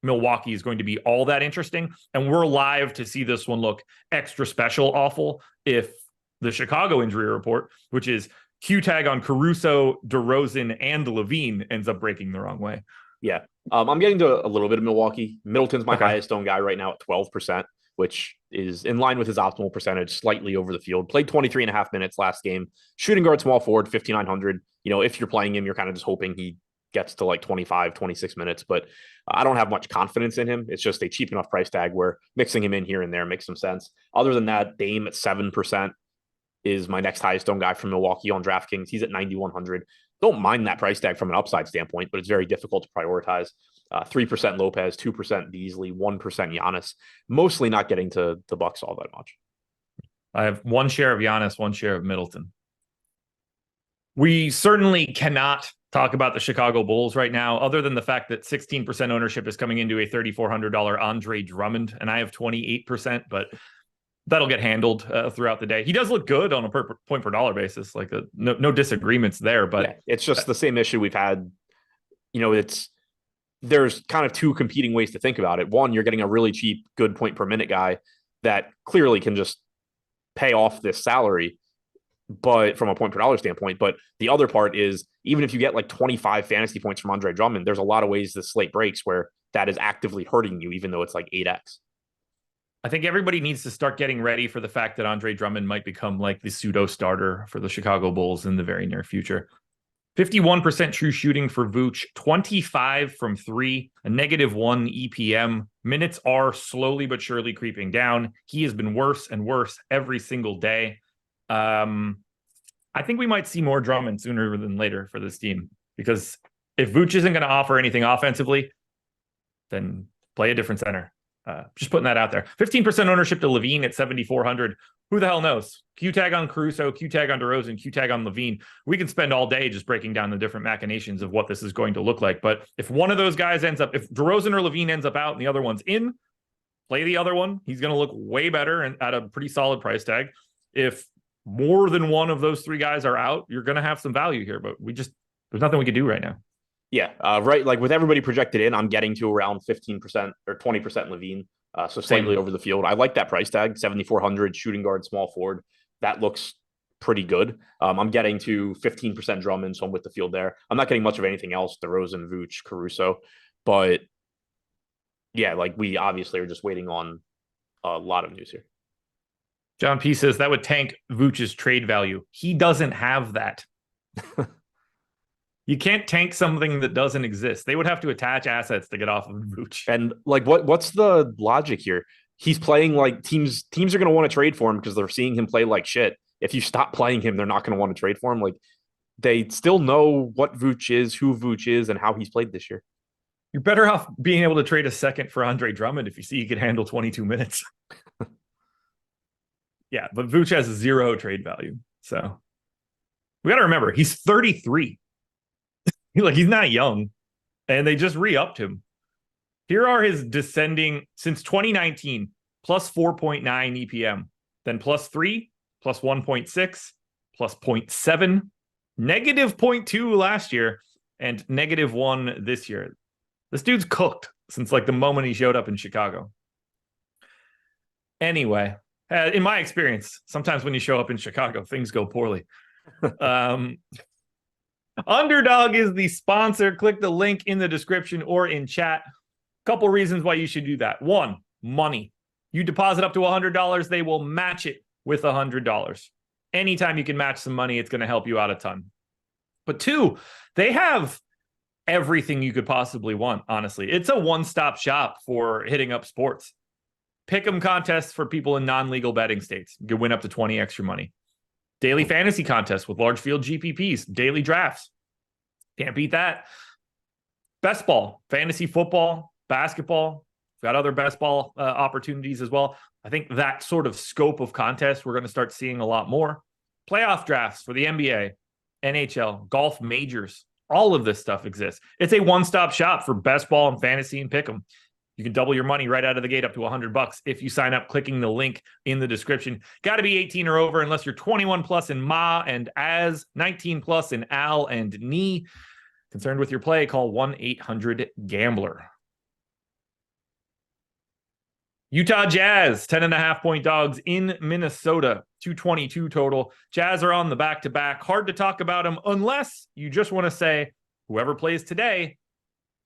Milwaukee is going to be all that interesting, and we're live to see this one look extra special awful if the Chicago injury report, which is Q tag on Caruso, DeRozan, and Levine, ends up breaking the wrong way. Yeah. I'm getting to a little bit of Milwaukee. Middleton's my highest owned guy right now at 12%, which is in line with his optimal percentage, slightly over the field. Played 23 and a half minutes last game. Shooting guard, small forward, 5,900. If you're playing him, you're kind of just hoping he gets to like 25, 26 minutes, but I don't have much confidence in him. It's just a cheap enough price tag where mixing him in here and there makes some sense. Other than that, Dame at 7% is my next highest owned guy from Milwaukee on DraftKings. He's at 9,100. Don't mind that price tag from an upside standpoint, but it's very difficult to prioritize. 3% Lopez, 2% Beasley, 1% Giannis. Mostly not getting to the Bucks all that much. I have one share of Giannis, one share of Middleton. We certainly cannot talk about the Chicago Bulls right now, other than the fact that 16% ownership is coming into a $3,400 Andre Drummond, and I have 28%, but that'll get handled throughout the day. He does look good on a point per dollar basis, like no disagreements there, but it's just the same issue we've had. There's kind of two competing ways to think about it. One, you're getting a really cheap, good point per minute guy that clearly can just pay off this salary, but from a point per dollar standpoint. But the other part is, even if you get like 25 fantasy points from Andre Drummond, there's a lot of ways the slate breaks where that is actively hurting you, even though it's like 8x. I think everybody needs to start getting ready for the fact that Andre Drummond might become like the pseudo starter for the Chicago Bulls in the very near future. 51% true shooting for Vooch, 25 from 3, a -1 EPM. Minutes are slowly but surely creeping down. He has been worse and worse every single day. I think we might see more Drummond sooner than later for this team, because if Vooch isn't going to offer anything offensively, then play a different center. Just putting that out there. 15% ownership to Levine at 7,400. Who the hell knows? Q tag on Caruso, Q tag on DeRozan, Q tag on Levine. We can spend all day just breaking down the different machinations of what this is going to look like. But if one of those guys ends up, if DeRozan or Levine ends up out and the other one's in, play the other one. He's going to look way better and at a pretty solid price tag. If more than one of those three guys are out, you're going to have some value here. But there's nothing we can do right now. Yeah, right. Like with everybody projected in, I'm getting to around 15% or 20% Levine. So slightly Same. over the field. I like that price tag, 7,400 shooting guard, small forward. That looks pretty good. I'm getting to 15% Drummond, so I'm with the field there. I'm not getting much of anything else, DeRozan, Vooch, Caruso. But yeah, like we obviously are just waiting on a lot of news here. John P says that would tank Vooch's trade value. He doesn't have that. You can't tank something that doesn't exist. They would have to attach assets to get off of Vooch. And like, what's the logic here? He's playing like teams are going to want to trade for him because they're seeing him play like shit. If you stop playing him, they're not going to want to trade for him. Like they still know what Vooch is, who Vooch is, and how he's played this year. You're better off being able to trade a second for Andre Drummond if you see he can handle 22 minutes. Yeah, but Vooch has 0 trade value. So we got to remember, he's 33. He's not young. And they just re-upped him. Here are his descending since 2019, plus 4.9 EPM, then plus 3, plus 1.6, plus 0.7, negative 0.2 last year, and negative 1 this year. This dude's cooked since like the moment he showed up in Chicago. Anyway, in my experience, sometimes when you show up in Chicago, things go poorly. Underdog is the sponsor. Click the link in the description or in chat. Couple reasons why you should do that. 1, money. You deposit up to $100, they will match it with $100. Anytime you can match some money, it's going to help you out a ton. But 2, they have everything you could possibly want, honestly. It's a one-stop shop for hitting up sports. Pick'em contests for people in non-legal betting states. You can win up to 20 extra money. Daily fantasy contests with large field GPPs. Daily drafts. Can't beat that. Best ball, fantasy football, basketball. We've got other best ball opportunities as well. I think that sort of scope of contest we're going to start seeing a lot more. Playoff drafts for the NBA, NHL, golf majors. All of this stuff exists. It's a one-stop shop for best ball and fantasy and pick'em. You can double your money right out of the gate up to $100 if you sign up clicking the link in the description. Got to be 18 or over unless you're 21 plus in Ma and Az, 19 plus in Al and Ni. Concerned with your play, call 1-800-GAMBLER. Utah Jazz, 10.5-point dogs in Minnesota, 222 total. Jazz are on the back-to-back. Hard to talk about them unless you just want to say whoever plays today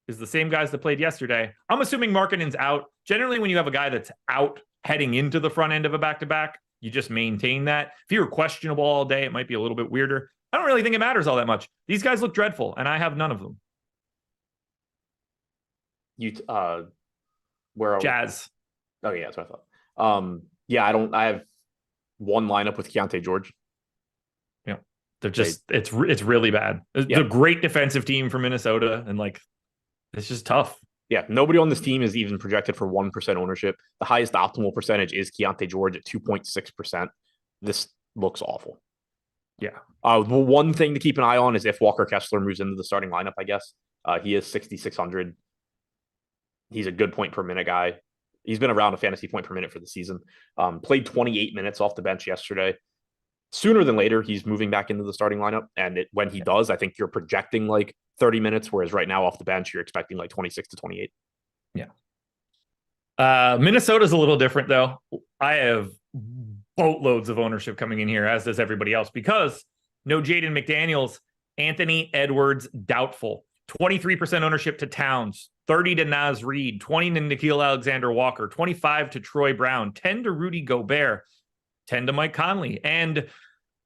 is the same guys that played yesterday. I'm assuming Markkanen's out. Generally, when you have a guy that's out heading into the front end of a back-to-back, you just maintain that. If you were questionable all day, it might be a little bit weirder. I don't really think it matters all that much. These guys look dreadful, and I have none of them. Where Jazz. Oh yeah, that's what I thought. Yeah, I have one lineup with Keontae George. Yeah, they're just it's really bad. It's a great defensive team for Minnesota, and like it's just tough. Yeah, nobody on this team is even projected for 1% ownership. The highest optimal percentage is Keontae George at 2.6%. This looks awful. Yeah. The one thing to keep an eye on is if Walker Kessler moves into the starting lineup, I guess. He is 6,600. He's a good point per minute guy. He's been around a fantasy point per minute for the season. Played 28 minutes off the bench yesterday. Sooner than later, he's moving back into the starting lineup. And when he does, I think you're projecting like 30 minutes, whereas right now off the bench, you're expecting like 26 to 28. Yeah. Minnesota's a little different, though. I have boatloads of ownership coming in here, as does everybody else, because no Jaden McDaniels, Anthony Edwards, doubtful. 23% ownership to Towns, 30 to Naz Reid, 20 to Nickeil Alexander-Walker, 25 to Troy Brown, 10 to Rudy Gobert, 10 to Mike Conley, and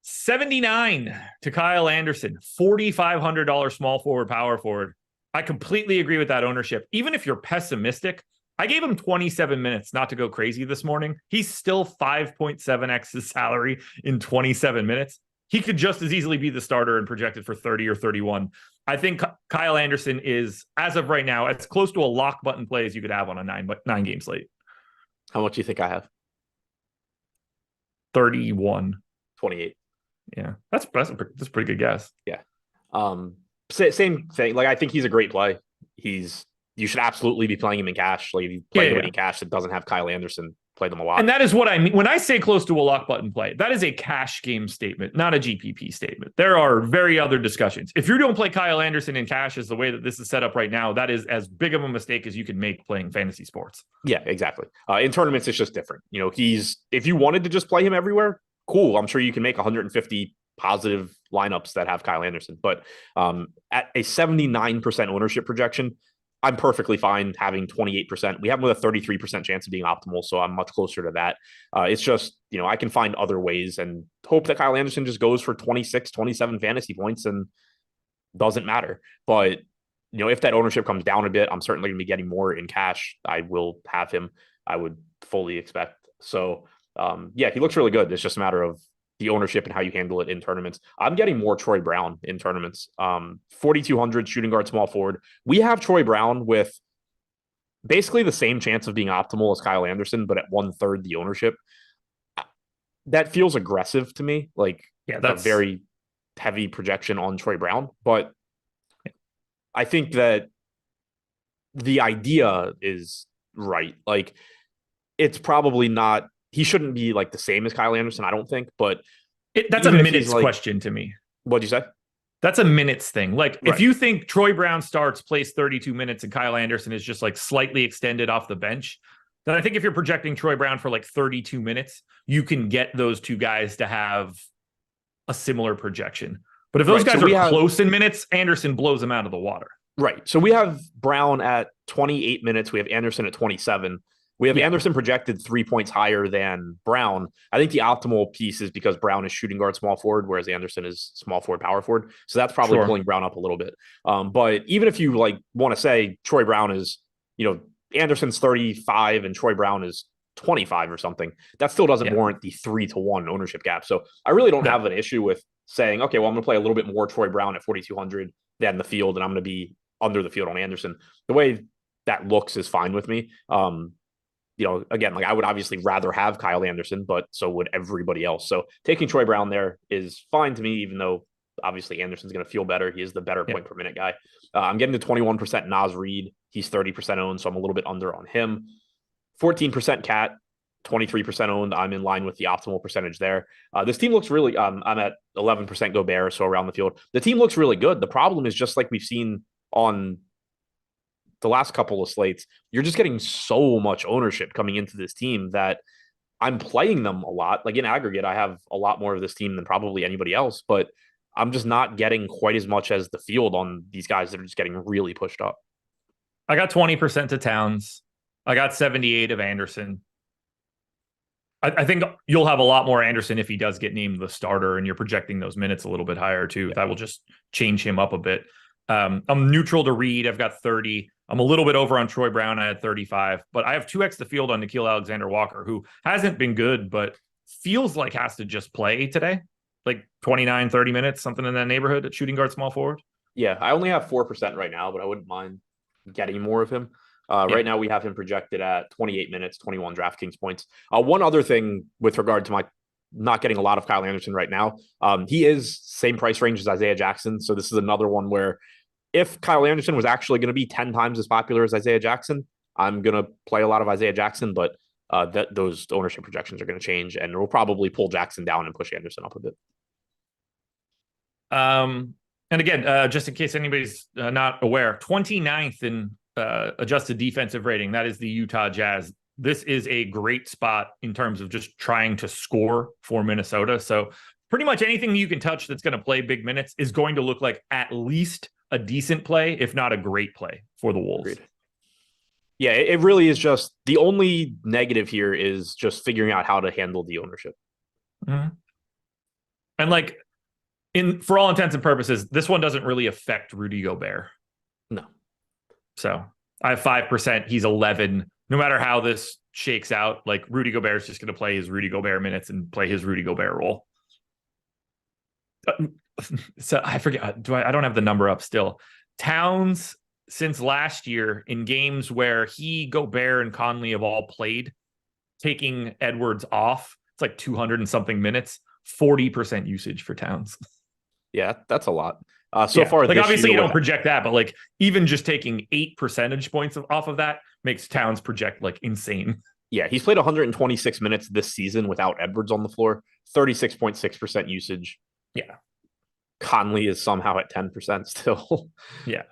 79 to Kyle Anderson, $4,500 small forward, power forward. I completely agree with that ownership. Even if you're pessimistic, I gave him 27 minutes not to go crazy this morning. He's still 5.7x his salary in 27 minutes. He could just as easily be the starter and projected for 30 or 31. I think Kyle Anderson is, as of right now, as close to a lock button play as you could have on a nine game slate. How much do you think I have? 31. 28. Yeah, that's a pretty good guess. Yeah. Same thing. Like, I think he's a great play. You should absolutely be playing him in cash. Like, if you play anybody in cash that doesn't have Kyle Anderson, play them a lot. And that is what I mean. When I say close to a lock button play, that is a cash game statement, not a GPP statement. There are very other discussions. If you don't play Kyle Anderson in cash as the way that this is set up right now, that is as big of a mistake as you can make playing fantasy sports. Yeah, exactly. In tournaments, it's just different. You know, if you wanted to just play him everywhere, cool. I'm sure you can make 150 positive lineups that have Kyle Anderson. But at a 79% ownership projection, I'm perfectly fine having 28%. We have him with a 33% chance of being optimal, so I'm much closer to that. It's just, you know, I can find other ways and hope that Kyle Anderson just goes for 26, 27 fantasy points and doesn't matter. But, you know, if that ownership comes down a bit, I'm certainly going to be getting more in cash. I will have him, I would fully expect. So, yeah, he looks really good. It's just a matter of the ownership and how you handle it in tournaments. I'm getting more Troy Brown in tournaments. 4,200 shooting guard, small forward. We have Troy Brown with basically the same chance of being optimal as Kyle Anderson, but at 1/3 the ownership. That feels aggressive to me. Like, yeah, that's a very heavy projection on Troy Brown. But I think that the idea is right. Like, it's probably not, he shouldn't be like the same as Kyle Anderson, I don't think, but that's a minutes question to me. What'd you say? That's a minutes thing. Like, right. If you think Troy Brown starts, plays 32 minutes, and Kyle Anderson is just like slightly extended off the bench, then I think if you're projecting Troy Brown for like 32 minutes, you can get those two guys to have a similar projection. But if those guys are close in minutes, Anderson blows them out of the water. Right. So we have Brown at 28 minutes. We have Anderson at 27. We have Anderson projected 3 points higher than Brown. I think the optimal piece is because Brown is shooting guard, small forward, whereas Anderson is small forward, power forward. So that's probably pulling Brown up a little bit. But even if you like want to say Troy Brown is, you know, Anderson's 35 and Troy Brown is 25 or something, that still doesn't warrant the 3-to-1 ownership gap. So I really don't have an issue with saying, okay, well, I'm going to play a little bit more Troy Brown at 4,200 than the field, and I'm going to be under the field on Anderson. The way that looks is fine with me. You know, again, like I would obviously rather have Kyle Anderson, but so would everybody else. So taking Troy Brown there is fine to me, even though obviously Anderson's going to feel better. He is the better point per minute guy. I'm getting to 21% Naz Reid. He's 30% owned, so I'm a little bit under on him. 14% Cat, 23% owned. I'm in line with the optimal percentage there. This team looks really, I'm at 11% Gobert, so around the field. The team looks really good. The problem is just like we've seen on the last couple of slates, you're just getting so much ownership coming into this team that I'm playing them a lot. Like in aggregate, I have a lot more of this team than probably anybody else, but I'm just not getting quite as much as the field on these guys that are just getting really pushed up. I got 20% to Towns. I got 78 of Anderson. I think you'll have a lot more Anderson if he does get named the starter, and you're projecting those minutes a little bit higher too. Yeah. That will just change him up a bit. I'm neutral to Reed. I've got 30. I'm a little bit over on Troy Brown. I had 35, but I have 2x the field on Nickeil Alexander-Walker, who hasn't been good, but feels like has to just play today. Like 29, 30 minutes, something in that neighborhood at shooting guard, small forward. Yeah, I only have 4% right now, but I wouldn't mind getting more of him. Right now we have him projected at 28 minutes, 21 DraftKings points. One other thing with regard to my not getting a lot of Kyle Anderson right now, he is same price range as Isaiah Jackson. So this is another one where if Kyle Anderson was actually going to be 10 times as popular as Isaiah Jackson, I'm going to play a lot of Isaiah Jackson, but those ownership projections are going to change, and we'll probably pull Jackson down and push Anderson up a bit. And again, just in case anybody's not aware, 29th in adjusted defensive rating. That is the Utah Jazz. This is a great spot in terms of just trying to score for Minnesota. So pretty much anything you can touch that's going to play big minutes is going to look like at least a decent play, if not a great play for the Wolves. Agreed. Yeah, it really is just the only negative here is just figuring out how to handle the ownership. Mm-hmm. And like, for all intents and purposes, this one doesn't really affect Rudy Gobert. No. So I have 5%. He's 11. No matter how this shakes out, like Rudy Gobert is just going to play his Rudy Gobert minutes and play his Rudy Gobert role. So I forget. I don't have the number up still. Towns, since last year, in games where he, Gobert, and Conley have all played, taking Edwards off, it's like 200 and something minutes, 40% usage for Towns. Yeah, that's a lot. So far, like obviously you don't project that, but like even just taking 8 percentage points off of that makes Towns project like insane. Yeah, he's played 126 minutes this season without Edwards on the floor, 36.6% usage. Yeah. Conley is somehow at 10% still. Yeah.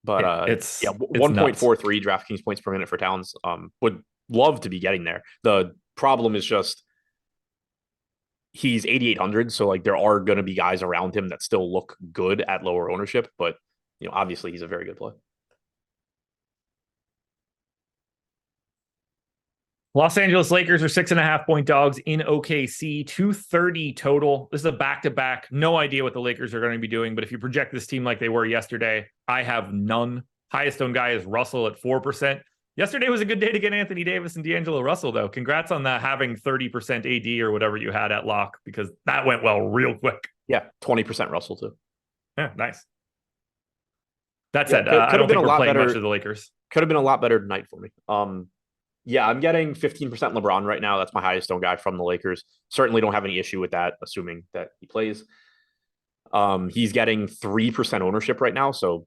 But it's 1.43 DraftKings points per minute for Towns. Would love to be getting there. The problem is just he's 8,800, so like there are going to be guys around him that still look good at lower ownership, but obviously he's a very good play. Los Angeles Lakers are 6.5-point dogs in OKC, 230 total. This is a back-to-back. No idea what the Lakers are going to be doing, but if you project this team like they were yesterday, I have none. Highest owned guy is Russell at 4%. Yesterday was a good day to get Anthony Davis and D'Angelo Russell, though. Congrats on that, having 30% AD or whatever you had at lock, because that went well real quick. Yeah, 20% Russell, too. Yeah, nice. That said, I don't think we're playing much of the Lakers. Could have been a lot better tonight for me. Yeah, I'm getting 15% LeBron right now. That's my highest owned guy from the Lakers. Certainly don't have any issue with that, assuming that he plays. He's getting 3% ownership right now, so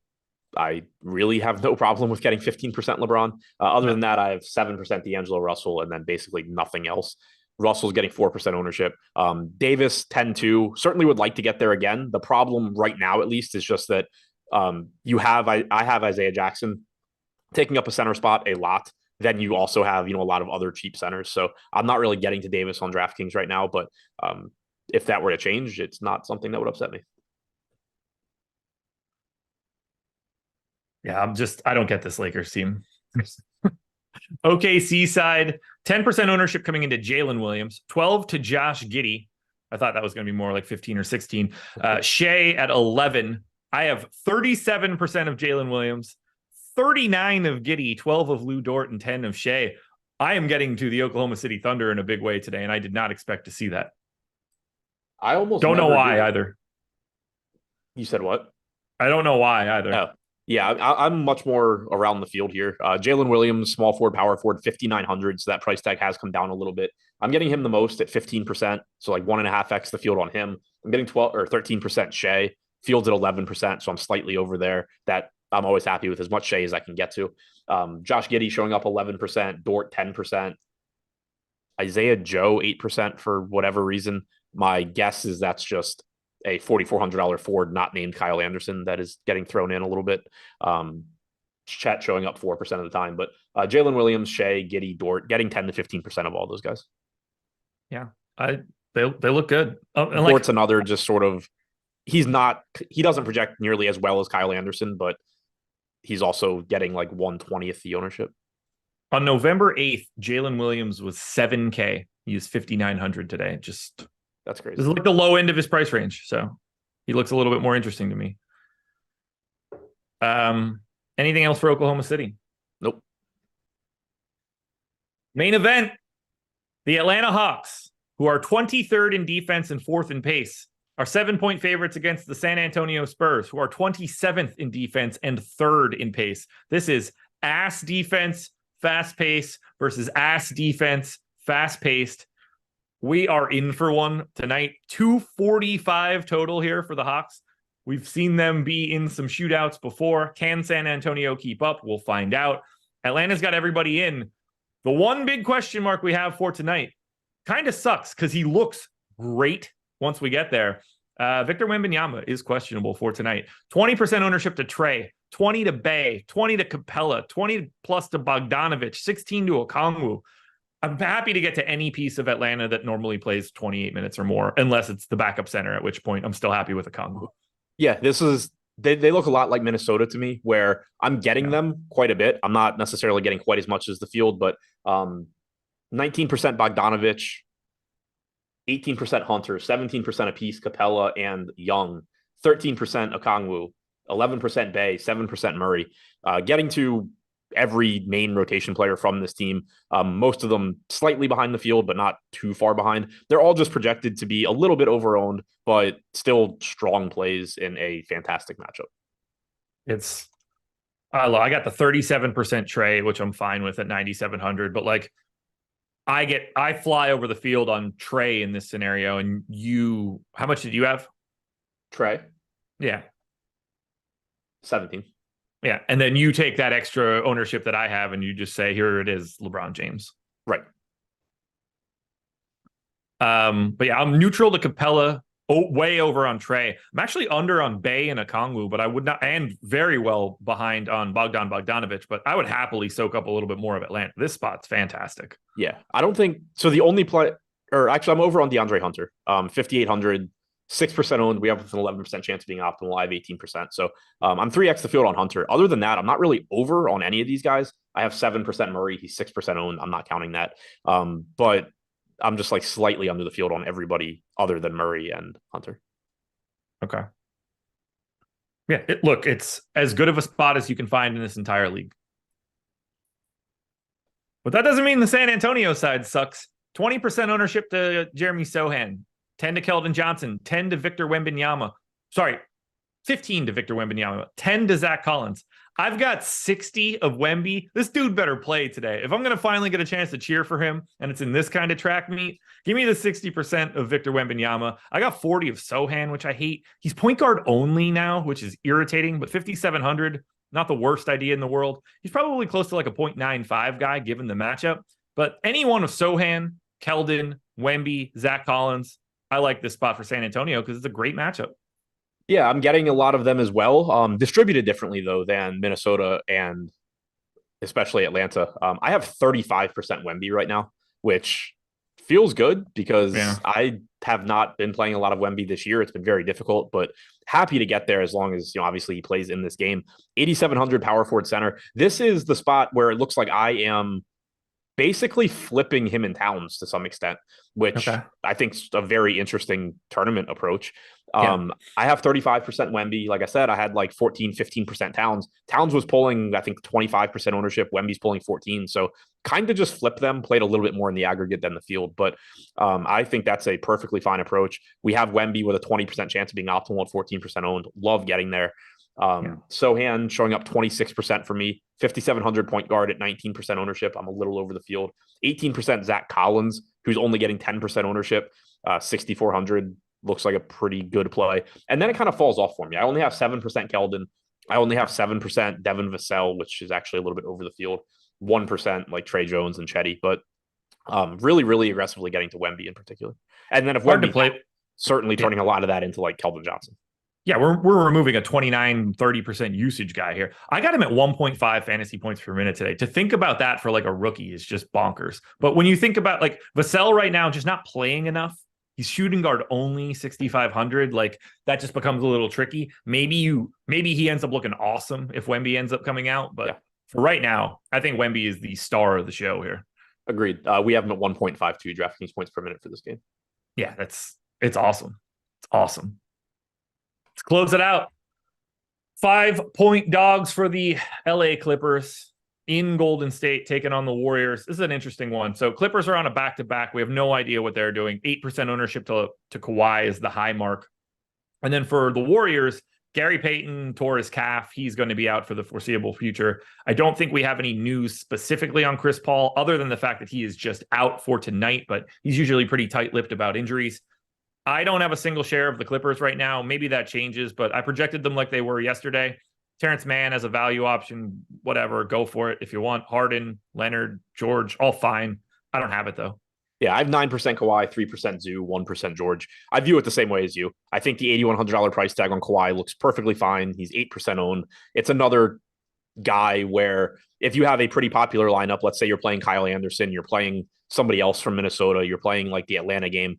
I really have no problem with getting 15% LeBron. Other than that, I have 7% D'Angelo Russell and then basically nothing else. Russell's getting 4% ownership. Davis 10-2. Certainly would like to get there again. The problem right now, at least, is just that I have Isaiah Jackson taking up a center spot a lot. Then you also have, a lot of other cheap centers. So I'm not really getting to Davis on DraftKings right now, but if that were to change, it's not something that would upset me. Yeah, I don't get this Lakers team. OKC side, 10% ownership coming into Jalen Williams, 12 to Josh Giddey. I thought that was going to be more like 15 or 16. Shea at 11. I have 37% of Jalen Williams, 39 of Giddey, 12 of Lou Dort, and 10 of Shea. I am getting to the Oklahoma City Thunder in a big way today, and I did not expect to see that. I almost don't know why either. You said what? I don't know why either. Oh, yeah, I'm much more around the field here. Jalen Williams, small forward, power forward, 5,900. So that price tag has come down a little bit. I'm getting him the most at 15%. So like 1.5x the field on him. I'm getting 12 or 13% Shea. Field's at 11%. So I'm slightly over there. That I'm always happy with as much Shea as I can get to. Josh Giddey showing up 11%, Dort 10%, Isaiah Joe 8% for whatever reason. My guess is that's just a $4,400 Ford not named Kyle Anderson that is getting thrown in a little bit. Chet showing up 4% of the time, but Jalen Williams, Shea, Giddey, Dort getting 10 to 15% of all those guys. Yeah, they look good. Dort's another just sort of he doesn't project nearly as well as Kyle Anderson, but he's also getting like 1/20th the ownership. On November 8th, Jalen Williams was 7K. He was 5,900 today. That's crazy. This is like the low end of his price range. So he looks a little bit more interesting to me. Anything else for Oklahoma City? Nope. Main event. The Atlanta Hawks, who are 23rd in defense and 4th in pace, are 7-point favorites against the San Antonio Spurs, who are 27th in defense and 3rd in pace. This is ass defense, fast pace versus ass defense, fast paced. We are in for one tonight. 245 total here for the Hawks. We've seen them be in some shootouts before. Can San Antonio keep up? We'll find out. Atlanta's got everybody in. The one big question mark we have for tonight kind of sucks because he looks great once we get there. Victor Wembanyama is questionable for tonight. 20% ownership to Trey, 20 to Bay, 20 to Capella, 20 plus to Bogdanovich, 16 to Okongwu. I'm happy to get to any piece of Atlanta that normally plays 28 minutes or more, unless it's the backup center, at which point I'm still happy with Okongwu. Yeah, they look a lot like Minnesota to me, where I'm getting them quite a bit. I'm not necessarily getting quite as much as the field, but 19% Bogdanovich, 18% Hunter, 17% apiece Capella and Young, 13% Okongwu, 11% Bay, 7% Murray. Getting to every main rotation player from this team, most of them slightly behind the field, but not too far behind. They're all just projected to be a little bit overowned, but still strong plays in a fantastic matchup. I got the 37% Trey, which I'm fine with at 9,700, but like I fly over the field on Trey in this scenario, and how much did you have? Trey? Yeah. 17. Yeah. And then you take that extra ownership that I have and you just say, here it is, LeBron James. Right. But yeah, I'm neutral to Capella. Oh, way over on Trey. I'm actually under on Bay and Okongwu, but I would not, and very well behind on Bogdan Bogdanovic, but I would happily soak up a little bit more of Atlanta. This spot's fantastic. Yeah. I don't think so. The only play, or actually, I'm over on DeAndre Hunter. 5,800, 6% owned. We have an 11% chance of being optimal. I have 18%. So I'm 3x the field on Hunter. Other than that, I'm not really over on any of these guys. I have 7% Murray. He's 6% owned. I'm not counting that. But I'm just like slightly under the field on everybody other than Murray and Hunter. Okay. Yeah, look, it's as good of a spot as you can find in this entire league. But that doesn't mean the San Antonio side sucks. 20% ownership to Jeremy Sohan, 10 to Keldon Johnson, 10 to Victor Wembanyama. Sorry, 15 to Victor Wembanyama, 10 to Zach Collins. I've got 60 of Wemby. This dude better play today. If I'm going to finally get a chance to cheer for him, and it's in this kind of track meet, give me the 60% of Victor Wembanyama. I got 40 of Sohan, which I hate. He's point guard only now, which is irritating, but 5,700, not the worst idea in the world. He's probably close to like a 0.95 guy given the matchup. But any one of Sohan, Keldon, Wemby, Zach Collins, I like this spot for San Antonio because it's a great matchup. Yeah, I'm getting a lot of them as well. Distributed differently, though, than Minnesota and especially Atlanta. I have 35% Wemby right now, which feels good because I have not been playing a lot of Wemby this year. It's been very difficult, but happy to get there as long as, obviously he plays in this game. 8,700 power forward center. This is the spot where it looks like I am basically flipping him in Towns to some extent, which I think is a very interesting tournament approach. I have 35% Wemby. Like I said, I had like 14, 15% Towns. Towns was pulling, I think, 25% ownership. Wemby's pulling 14. So kind of just flip them, played a little bit more in the aggregate than the field. But I think that's a perfectly fine approach. We have Wemby with a 20% chance of being optimal at 14% owned. Love getting there. Sohan showing up 26% for me, 5,700 point guard at 19% ownership. I'm a little over the field. 18% Zach Collins, who's only getting 10% ownership, 6,400 looks like a pretty good play. And then it kind of falls off for me. I only have 7% Keldon. I only have 7% Devin Vassell, which is actually a little bit over the field. 1% like Trey Jones and Chetty, but really, really aggressively getting to Wemby in particular. And then if Hard Wemby to play, certainly turning a lot of that into like Keldon Johnson. Yeah, we're removing a 29, 30% usage guy here. I got him at 1.5 fantasy points per minute today. To think about that for like a rookie is just bonkers. But when you think about like Vassell right now, just not playing enough, he's shooting guard only 6,500. Like that just becomes a little tricky. Maybe he ends up looking awesome if Wemby ends up coming out. But for right now, I think Wemby is the star of the show here. Agreed. We have him at 1.52 DraftKings points per minute for this game. Yeah, it's awesome. It's awesome. Let's close it out. 5-point dogs for the LA Clippers in Golden State taking on the Warriors. This is an interesting one. So Clippers are on a back-to-back. We have no idea what they're doing. 8% ownership to Kawhi is the high mark. And then for the Warriors, Gary Payton tore his calf. He's going to be out for the foreseeable future. I don't think we have any news specifically on Chris Paul other than the fact that he is just out for tonight, but he's usually pretty tight-lipped about injuries. I don't have a single share of the Clippers right now. Maybe that changes, but I projected them like they were yesterday. Terrence Mann as a value option, whatever, go for it. If you want Harden, Leonard, George, all fine. I don't have it though. Yeah, I have 9% Kawhi, 3% Zoo, 1% George. I view it the same way as you. I think the $8,100 price tag on Kawhi looks perfectly fine. He's 8% owned. It's another guy where if you have a pretty popular lineup, let's say you're playing Kyle Anderson, you're playing somebody else from Minnesota, you're playing like the Atlanta game,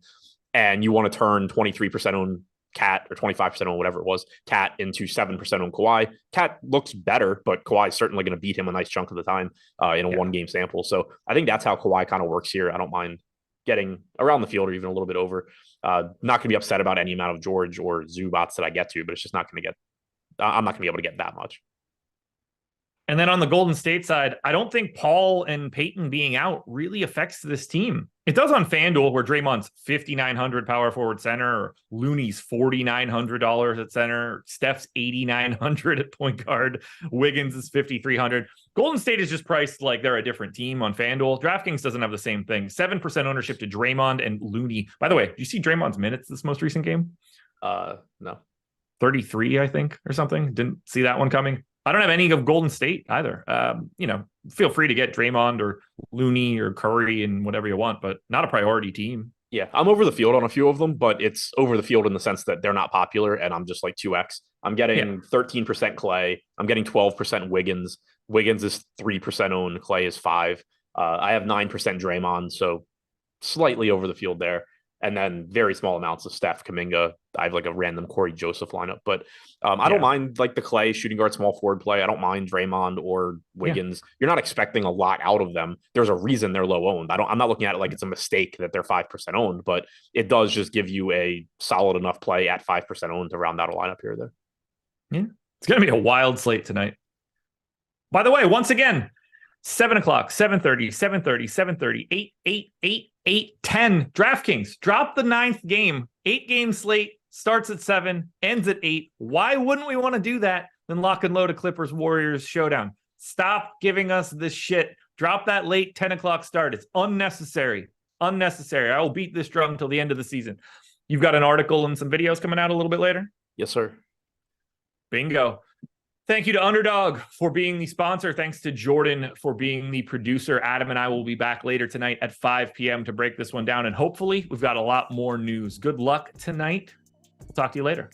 and you want to turn 23% on Cat or 25% on whatever it was, Cat into 7% on Kawhi. Cat looks better, but Kawhi is certainly going to beat him a nice chunk of the time in a one-game sample. So I think that's how Kawhi kind of works here. I don't mind getting around the field or even a little bit over. Not going to be upset about any amount of George or Zubats that I get to, but it's just not going to get, I'm not going to be able to get that much. And then on the Golden State side, I don't think Paul and Peyton being out really affects this team. It does on FanDuel, where Draymond's $5,900 power forward center, or Looney's $4,900 at center, Steph's $8,900 at point guard, Wiggins is $5,300. Golden State is just priced like they're a different team on FanDuel. DraftKings doesn't have the same thing. 7% ownership to Draymond and Looney. By the way, do you see Draymond's minutes this most recent game? No. 33, I think, or something. Didn't see that one coming. I don't have any of Golden State either. Feel free to get Draymond or Looney or Curry and whatever you want, but not a priority team. Yeah, I'm over the field on a few of them, but it's over the field in the sense that they're not popular, and I'm just like 2x. I'm getting 13% Clay. I'm getting 12% Wiggins. Wiggins is 3% owned. Clay is 5. I have 9% Draymond, so slightly over the field there. And then very small amounts of Steph, Kuminga. I have like a random Corey Joseph lineup, but I don't mind like the Clay shooting guard, small forward play. I don't mind Draymond or Wiggins. Yeah. You're not expecting a lot out of them. There's a reason they're low owned. I'm not looking at it like it's a mistake that they're 5% owned, but it does just give you a solid enough play at 5% owned to round out a lineup here or there. Yeah, it's gonna be a wild slate tonight. By the way, once again, 7 o'clock, 7:30, 7:30, 7:30, 8, 8, 8, 8, 10. DraftKings, drop the 9th game. 8-game slate, starts at 7, ends at 8. Why wouldn't we want to do that? Then lock and load a Clippers Warriors showdown. Stop giving us this shit. Drop that late 10 o'clock start. It's unnecessary. Unnecessary. I will beat this drum until the end of the season. You've got an article and some videos coming out a little bit later? Yes, sir. Bingo. Thank you to Underdog for being the sponsor. Thanks to Jordan for being the producer. Adam and I will be back later tonight at 5 p.m. to break this one down. And hopefully we've got a lot more news. Good luck tonight. We'll talk to you later.